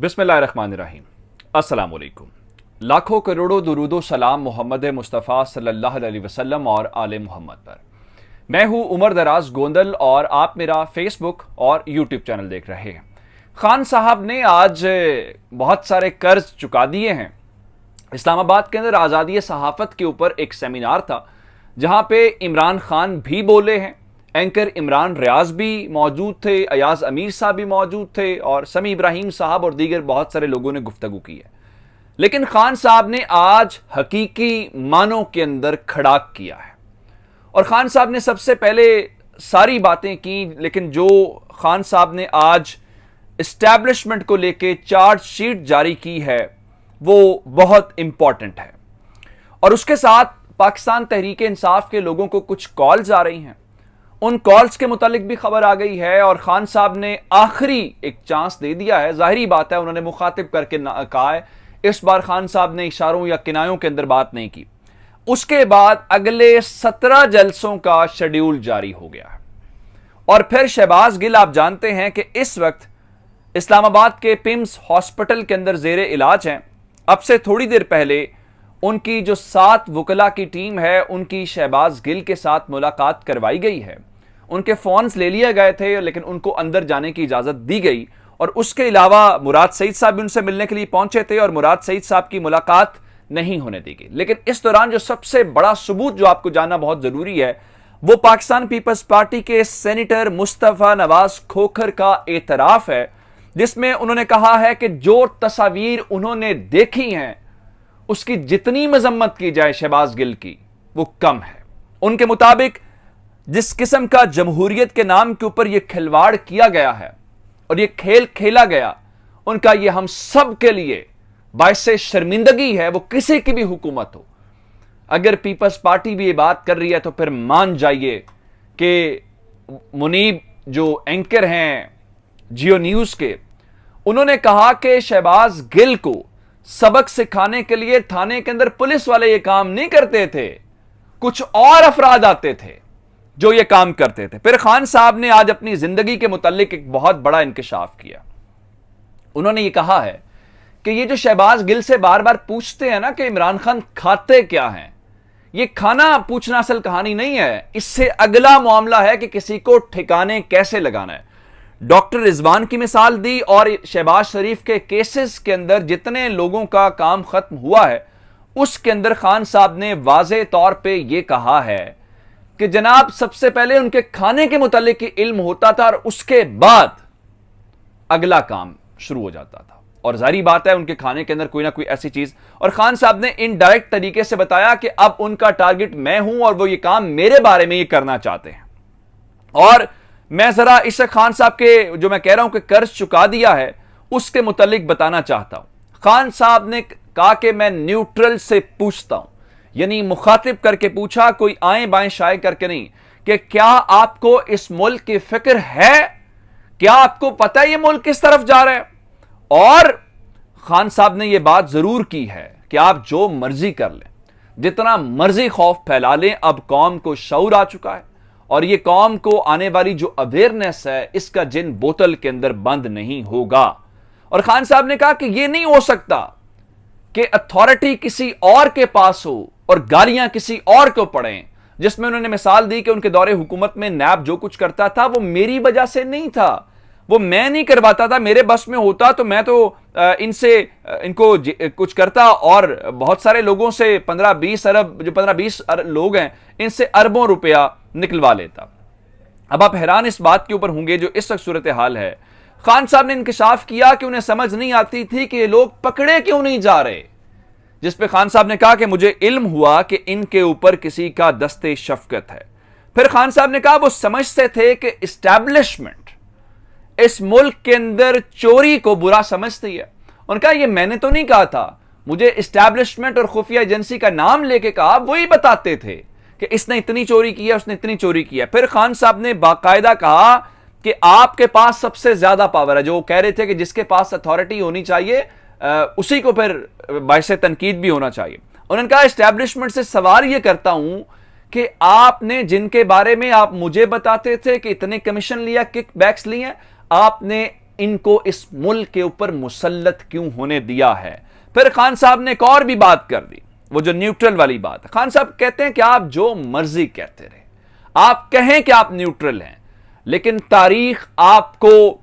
बिस्मिल्लाहिर्रहमानिर्रहीम। अस्सलाम वालेकुम। लाखों करोड़ों दुरूदो सलाम मोहम्मद मुस्तफ़ा सल्लल्लाहु अलैहि वसल्लम और आले मोहम्मद पर। मैं हूं उमर दराज गोंदल और आप मेरा फेसबुक और यूट्यूब चैनल देख रहे हैं। खान साहब ने आज बहुत सारे कर्ज चुका दिए हैं। इस्लामाबाद के अंदर आज़ादी सहाफ़त के ऊपर एक सेमिनार था जहां पे इमरान खान भी बोले हैं, एंकर इमरान रियाज भी मौजूद थे, अयाज अमीर साहब भी मौजूद थे और समी इब्राहिम साहब और दीगर बहुत सारे लोगों ने गुफ्तगू की है। लेकिन खान साहब ने आज हकीकी मानों के अंदर खड़ाक किया है और खान साहब ने सबसे पहले सारी बातें की, लेकिन जो खान साहब ने आज इस्टेब्लिशमेंट को लेके चार्जशीट जारी की है वो बहुत इंपॉर्टेंट है। और उसके साथ पाकिस्तान तहरीक इंसाफ के लोगों को कुछ कॉल्स आ रही हैं, उन कॉल्स के मुतालिक भी खबर आ गई है और खान साहब ने आखिरी एक चांस दे दिया है। जाहिरी बात है, उन्होंने मुखातिब करके कहा है। इस बार खान साहब ने इशारों या किनायों के अंदर बात नहीं की। उसके बाद अगले 17 जलसों का शेड्यूल जारी हो गया है और फिर शहबाज गिल, आप जानते हैं कि इस वक्त इस्लामाबाद के पिम्स हॉस्पिटल के अंदर जेरे इलाज हैं। अब से थोड़ी देर पहले उनकी जो 7 वकला की टीम है उनकी शहबाज गिल के साथ मुलाकात करवाई गई है। उनके फोन्स ले लिए गए थे लेकिन उनको अंदर जाने की इजाजत दी गई और उसके अलावा मुराद सईद साहब भी उनसे मिलने के लिए पहुंचे थे और मुराद सईद साहब की मुलाकात नहीं होने दी गई। लेकिन इस दौरान जो सबसे बड़ा सबूत जो आपको जानना बहुत जरूरी है वो पाकिस्तान पीपल्स पार्टी के सेनेटर मुस्तफा नवाज खोखर का एतराफ है, जिसमें उन्होंने कहा है कि जो तस्वीर उन्होंने देखी हैं उसकी जितनी मजम्मत की जाए शहबाज गिल की वो कम है। उनके मुताबिक जिस किस्म का जमहूरियत के नाम के ऊपर यह खिलवाड़ किया गया है और यह खेल खेला गया, उनका यह हम सब के लिए बाइसे शर्मिंदगी है, वो किसी की भी हुकूमत हो। अगर पीपल्स पार्टी भी ये बात कर रही है तो फिर मान जाइए कि मुनीब जो एंकर हैं जियो न्यूज के, उन्होंने कहा कि शहबाज गिल को सबक सिखाने के लिए थाने के अंदर पुलिस वाले ये काम नहीं करते थे, कुछ और अफराद आते थे जो ये काम करते थे। फिर खान साहब ने आज अपनी जिंदगी के मुतालिक एक बहुत बड़ा इंकशाफ किया। उन्होंने ये कहा है कि ये जो शहबाज गिल से बार बार पूछते हैं ना कि इमरान खान खाते क्या हैं, ये खाना पूछना असल कहानी नहीं है। इससे अगला मामला है कि किसी को ठिकाने कैसे लगाना है। डॉक्टर रिजवान की मिसाल दी और शहबाज शरीफ के केसेस के अंदर जितने लोगों का काम खत्म हुआ है उसके अंदर खान साहब ने वाज़े तौर पे ये कहा है कि जनाब सबसे पहले उनके खाने के मुतालिक इल्म होता था और उसके बाद अगला काम शुरू हो जाता था। और जाहिर बात है उनके खाने के अंदर कोई ना कोई ऐसी चीज, और खान साहब ने इनडायरेक्ट तरीके से बताया कि अब उनका टारगेट मैं हूं और वो ये काम मेरे बारे में ये करना चाहते हैं। और मैं जरा इस खान साहब के जो मैं कह रहा हूं कि कर्ज चुका दिया है उसके मुतालिक बताना चाहता हूं। खान साहब ने कहा कि मैं न्यूट्रल से पूछता हूं, यानी मुखातिब करके पूछा, कोई आए बाएं शाये करके नहीं, कि क्या आपको इस मुल्क की फिक्र है, क्या आपको पता है ये मुल्क किस तरफ जा रहा है। और खान साहब ने यह बात जरूर की है कि आप जो मर्जी कर लें, जितना मर्जी खौफ फैला लें, अब कौम को शऊर आ चुका है और ये कौम को आने वाली जो अवेयरनेस है इसका जिन बोतल के अंदर बंद नहीं होगा। और खान साहब ने कहा कि यह नहीं हो सकता कि अथॉरिटी किसी और के पास हो और गालियां किसी और को पड़ें, जिसमें उन्होंने मिसाल दी कि उनके दौरे हुकूमत में नैब जो कुछ करता था वो मेरी वजह से नहीं था, वो मैं नहीं करवाता था, मेरे बस में होता तो मैं तो इनको कुछ करता और बहुत सारे लोगों से 15-20 अरब, जो 15-20 लोग हैं इनसे अरबों रुपया निकलवा लेता। अब आप हैरान इस बात के ऊपर होंगे जो इस वक्त सूरत हाल है। खान साहब ने इंकशाफ किया कि उन्हें समझ नहीं आती थी कि ये लोग पकड़े क्यों नहीं जा रहे, जिस पे खान साहब ने कहा कि मुझे इल्म हुआ कि इनके ऊपर किसी का दस्ते शफकत है। फिर खान साहब ने कहा वो समझते थे कि इस्टेब्लिशमेंट इस मुल्क के अंदर चोरी को बुरा समझती है। उनका ये मैंने तो नहीं कहा था, मुझे इस्टेब्लिशमेंट और खुफिया एजेंसी का नाम लेके कहा, वही बताते थे कि इसने इतनी चोरी की है, उसने इतनी चोरी की है। फिर खान साहब ने बाकायदा कहा कि आपके पास सबसे ज्यादा पावर है, जो कह रहे थे कि जिसके पास अथॉरिटी होनी चाहिए उसी को फिर बाइसे तनकीद भी होना चाहिए। उन्होंने कहा इस्टेब्लिशमेंट से सवाल यह करता हूं कि आपने जिनके बारे में आप मुझे बताते थे कि इतने कमीशन लिया, किक बैक्स लिए, आपने इनको इस मुल्क के ऊपर मुसल्लत क्यों होने दिया है। फिर खान साहब ने एक और भी बात कर दी, वो जो न्यूट्रल वाली बात है। खान साहब कहते हैं कि आप जो मर्जी कहते रहे, आप कहें कि आप न्यूट्रल हैं, लेकिन तारीख आपको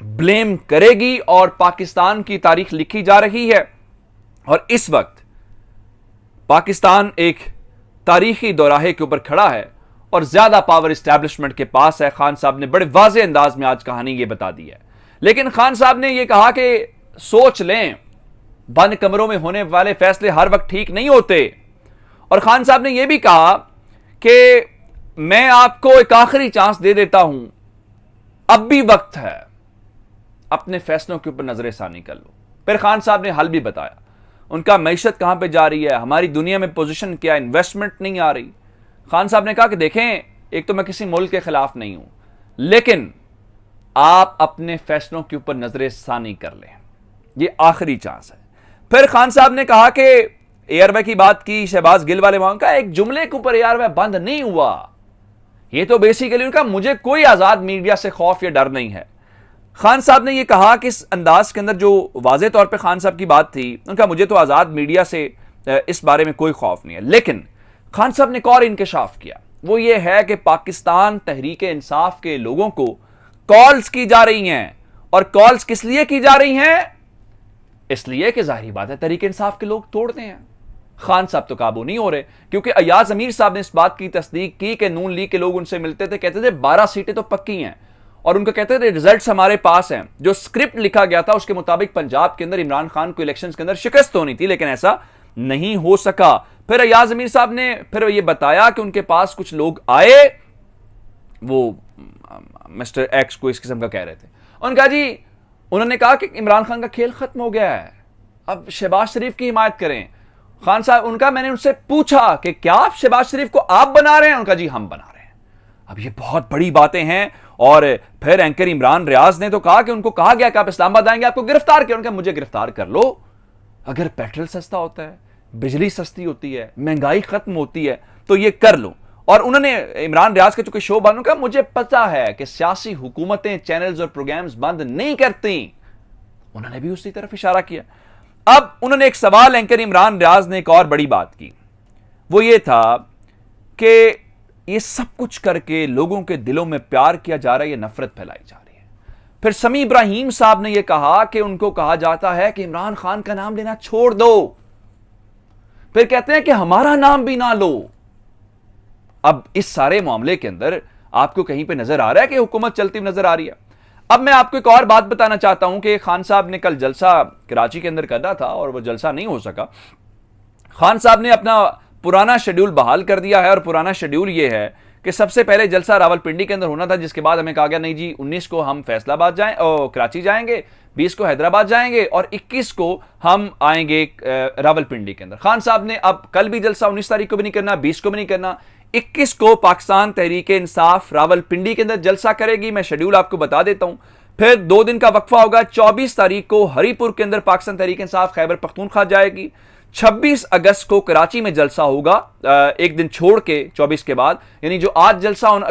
ब्लेम करेगी और पाकिस्तान की तारीख लिखी जा रही है। और इस वक्त पाकिस्तान एक तारीखी दोराहे के ऊपर खड़ा है और ज्यादा पावर इस्टेब्लिशमेंट के पास है। खान साहब ने बड़े वाज़े अंदाज में आज कहानी ये बता दी है। लेकिन खान साहब ने यह कहा कि सोच लें, बंद कमरों में होने वाले फैसले हर वक्त ठीक नहीं होते। और खान साहब ने यह भी कहा कि मैं आपको एक आखिरी चांस दे देता हूं, अब भी वक्त है, अपने फैसलों के ऊपर नजर सानी कर लो। फिर खान साहब ने हल भी बताया, उनका मैशत कहां पे जा रही है, हमारी दुनिया में पोजीशन क्या, इन्वेस्टमेंट नहीं आ रही। खान साहब ने कहा कि देखें, एक तो मैं किसी मुल्क के खिलाफ नहीं हूं, लेकिन आप अपने फैसलों के ऊपर नजर सानी कर लें, ये आखिरी चांस है। फिर खान साहब ने कहा कि एयरवे की बात की, शहबाज गिल वाले वहां का एक जुमले के ऊपर एयरवे बंद नहीं हुआ। ये तो बेसिकली उनका मुझे कोई आजाद मीडिया से खौफ या डर नहीं है। खान साहब ने यह कहा कि इस अंदाज के अंदर जो वाज़े तौर पे खान साहब की बात थी, उनका मुझे तो आजाद मीडिया से इस बारे में कोई खौफ नहीं है। लेकिन खान साहब ने एक और इंकशाफ किया, वो ये है कि पाकिस्तान तहरीक इंसाफ के लोगों को कॉल्स की जा रही हैं। और कॉल्स किस लिए की जा रही हैं? इसलिए कि जाहिर बात है तहरीक इंसाफ के लोग तोड़ते हैं। खान साहब तो काबू नहीं हो रहे, क्योंकि अयाज अमीर साहब ने इस बात की तस्दीक की कि नून लीग के लोग उनसे मिलते थे, कहते थे 12 सीटें तो पक्की हैं, और उनको कहते थे रिजल्ट्स हमारे पास हैं। जो स्क्रिप्ट लिखा गया था उसके मुताबिक पंजाब के अंदर इमरान खान को इलेक्शंस के अंदर शिकस्त होनी थी, लेकिन ऐसा नहीं हो सका। फिर अयाज अमीर साहब ने फिर यह बताया कि उनके पास कुछ लोग आए, वो मिस्टर एक्स को इस किस्म का कह रहे थे। उनका जी, उन्होंने कहा कि इमरान खान का खेल खत्म हो गया है, अब शहबाज शरीफ की हिमायत करें। खान साहब, उनका मैंने उनसे पूछा कि क्या आप शहबाज शरीफ को आप बना रहे हैं? उनका जी हम बना रहे हैं। अब ये बहुत बड़ी बातें हैं। और फिर एंकर इमरान रियाज ने तो कहा कि उनको कहा गया कि आप इस्लामाबाद आएंगे, आपको गिरफ्तार किया। उनका मुझे गिरफ्तार कर लो, अगर पेट्रोल सस्ता होता है, बिजली सस्ती होती है, महंगाई खत्म होती है, तो ये कर लो। और उन्होंने इमरान रियाज के चूंकि शो बंद, उनका मुझे पता है कि सियासी हुकूमतें चैनल्स और प्रोग्राम्स बंद नहीं करती। उन्होंने भी उसी तरफ इशारा किया। अब उन्होंने एक सवाल, एंकर इमरान रियाज ने एक और बड़ी बात की, वो ये था कि ये सब कुछ करके लोगों के दिलों में प्यार किया जा रहा है, ये नफरत फैलाई जा रही है। फिर समी इब्राहिम साहब ने यह कहा कि उनको कहा जाता है कि इमरान खान का नाम लेना छोड़ दो, फिर कहते हैं कि हमारा नाम भी ना लो। अब इस सारे मामले के अंदर आपको कहीं पे नजर आ रहा है कि हुकूमत चलती हुई नजर आ रही है। अब मैं आपको एक और बात बताना चाहता हूं कि खान साहब ने कल जलसा कराची के अंदर करना था और वो जलसा नहीं हो सका। खान साहब ने अपना पुराना शेड्यूल बहाल कर दिया है, और पुराना शेड्यूल ये है कि सबसे पहले जलसा रावलपिंडी के अंदर होना था, जिसके बाद हमें कहा गया नहीं जी 19 को हम फैसलाबाद जाएं और कराची जाएंगे, 20 को हैदराबाद जाएंगे और 21 को हम आएंगे रावलपिंडी के अंदर। खान साहब ने अब कल भी जलसा 19 तारीख को भी नहीं करना, 20 को भी नहीं करना, 21 को पाकिस्तान तहरीक इंसाफ रावलपिंडी के अंदर जलसा करेगी। मैं शेड्यूल आपको बता देता हूं। फिर 2 दिन का वक्फा होगा, 24 तारीख को हरीपुर के अंदर पाकिस्तान तहरीक इंसाफ खैबर पख्तूनख्वा जाएगी, 26 अगस्त को कराची में जलसा होगा, एक दिन छोड़ के 24 के बाद, यानी जो आज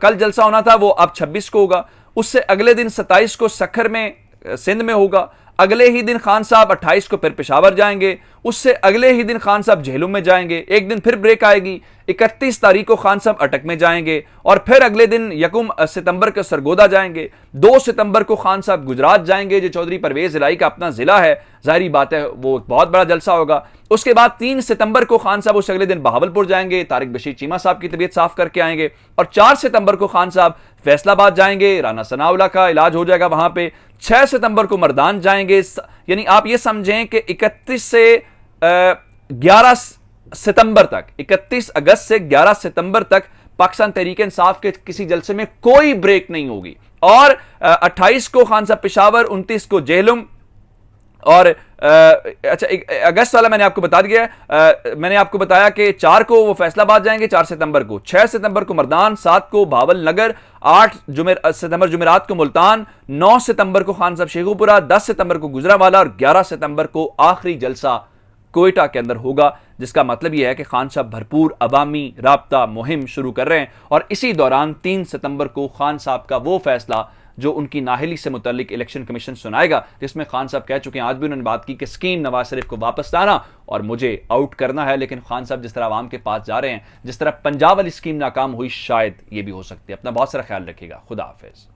कल जलसा होना था वो अब 26 को होगा। उससे अगले दिन 27 को सखर में सिंध में होगा, अगले ही दिन खान साहब 28 को फिर पेशावर जाएंगे, उससे अगले ही दिन खान साहब झेलुम में जाएंगे, एक दिन फिर ब्रेक आएगी, 31 तारीख को खान साहब अटक में जाएंगे, और फिर अगले दिन 1 सितंबर को सरगोदा जाएंगे, 2 सितंबर को खान साहब गुजरात जाएंगे, जो चौधरी परवेज इलाही का अपना जिला है, जाहिर बात है वो बहुत बड़ा जलसा होगा। उसके बाद 3 सितंबर को खान साहब उस अगले दिन बहावलपुर जाएंगे, तारिक बशीर चीमा साहब की तबीयत साफ करके आएंगे, और 4 सितंबर को खान साहब फैसलाबाद जाएंगे, राना सनाउल्लाह का इलाज हो जाएगा वहां पे, 6 सितंबर को मर्दान जाएंगे। यानी आप ये समझें कि 31 से 11 सितंबर तक, 31 अगस्त से 11 सितंबर तक पाकिस्तान तहरीक इंसाफ के किसी जलसे में कोई ब्रेक नहीं होगी। और 28 को खान साहब पेशावर, 29 को जेहलुम, और अच्छा अगस्त वाला मैंने आपको बता दिया। मैंने आपको बताया कि 4 को वो फैसलाबाद जाएंगे, 4 सितंबर को, 6 सितंबर को मर्दान, 7 को भावल नगर, 8 सितंबर जुमेरात को मुल्तान, 9 सितंबर को खान साहब शेखुपुरा, 10 सितंबर को गुजरावाला, और 11 सितंबर को आखिरी जलसा कोयटा के अंदर होगा। जिसका मतलब यह है कि खान साहब भरपूर अवामी राब्ता मुहिम शुरू कर रहे हैं, और इसी दौरान 3 सितंबर को खान साहब का वो फैसला जो उनकी नाहली से मुतल्लिक इलेक्शन कमीशन सुनाएगा, जिसमें खान साहब कह चुके हैं, आज भी उन्होंने बात की कि स्कीम नवाज शरीफ को वापस लाना और मुझे आउट करना है। लेकिन खान साहब जिस तरह आवाम के पास जा रहे हैं, जिस तरह पंजाब वाली स्कीम नाकाम हुई, शायद ये भी हो सकती है। अपना बहुत सारा ख्याल रखिएगा। खुदा हाफिज।